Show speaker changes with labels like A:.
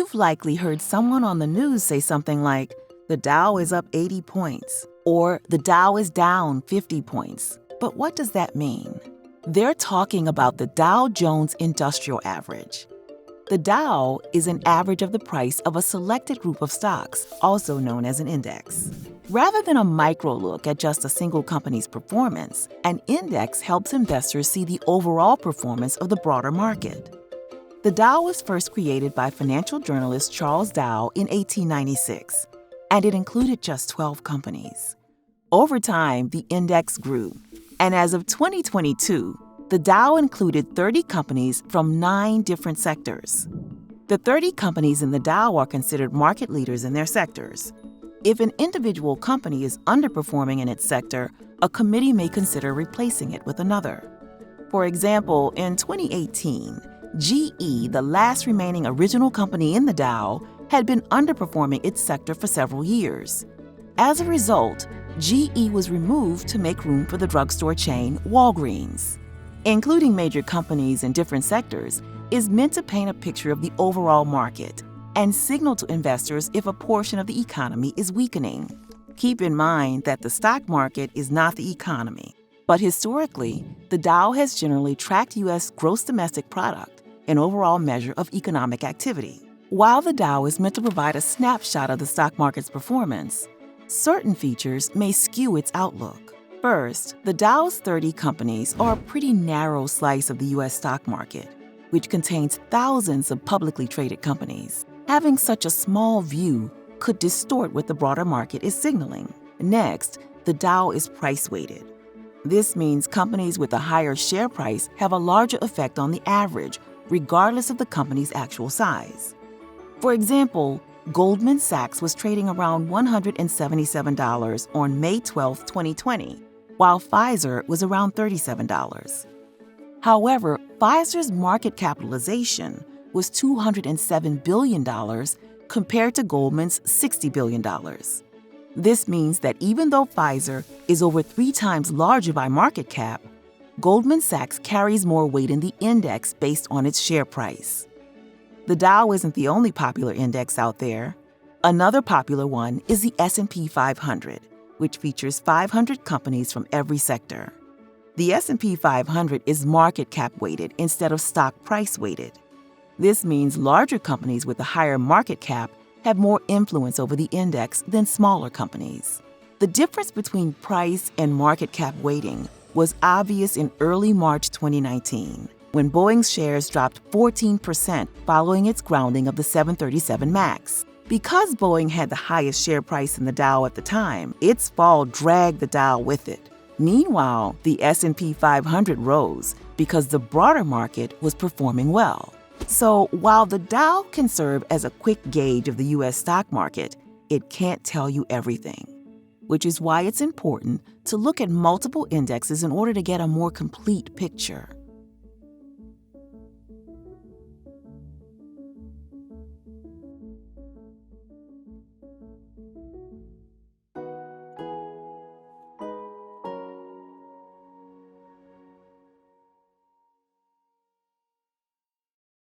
A: You've likely heard someone on the news say something like, "The Dow is up 80 points," or "The Dow is down 50 points." But what does that mean? They're talking about the Dow Jones Industrial Average. The Dow is an average of the price of a selected group of stocks, also known as an index. Rather than a micro look at just a single company's performance, an index helps investors see the overall performance of the broader market. The Dow was first created by financial journalist Charles Dow in 1896, and it included just 12 companies. Over time, the index grew, and as of 2022, the Dow included 30 companies from 9 different sectors. The 30 companies in the Dow are considered market leaders in their sectors. If an individual company is underperforming in its sector, a committee may consider replacing it with another. For example, in 2018, GE, the last remaining original company in the Dow, had been underperforming its sector for several years. As a result, GE was removed to make room for the drugstore chain Walgreens. Including major companies in different sectors is meant to paint a picture of the overall market and signal to investors if a portion of the economy is weakening. Keep in mind that the stock market is not the economy, but historically, the Dow has generally tracked U.S. gross domestic product, an overall measure of economic activity. While the Dow is meant to provide a snapshot of the stock market's performance, certain features may skew its outlook. First, the Dow's 30 companies are a pretty narrow slice of the U.S. stock market, which contains thousands of publicly traded companies. Having such a small view could distort what the broader market is signaling. Next, the Dow is price-weighted. This means companies with a higher share price have a larger effect on the average, regardless of the company's actual size. For example, Goldman Sachs was trading around $177 on May 12, 2020, while Pfizer was around $37. However, Pfizer's market capitalization was $207 billion compared to Goldman's $60 billion. This means that even though Pfizer is over 3 times larger by market cap, Goldman Sachs carries more weight in the index based on its share price. The Dow isn't the only popular index out there. Another popular one is the S&P 500, which features 500 companies from every sector. The S&P 500 is market cap weighted instead of stock price weighted. This means larger companies with a higher market cap have more influence over the index than smaller companies. The difference between price and market cap weighting was obvious in early March 2019, when Boeing's shares dropped 14% following its grounding of the 737 MAX. Because Boeing had the highest share price in the Dow at the time, its fall dragged the Dow with it. Meanwhile, the S&P 500 rose because the broader market was performing well. So while the Dow can serve as a quick gauge of the U.S. stock market, it can't tell you everything, which is why it's important to look at multiple indexes in order to get a more complete picture.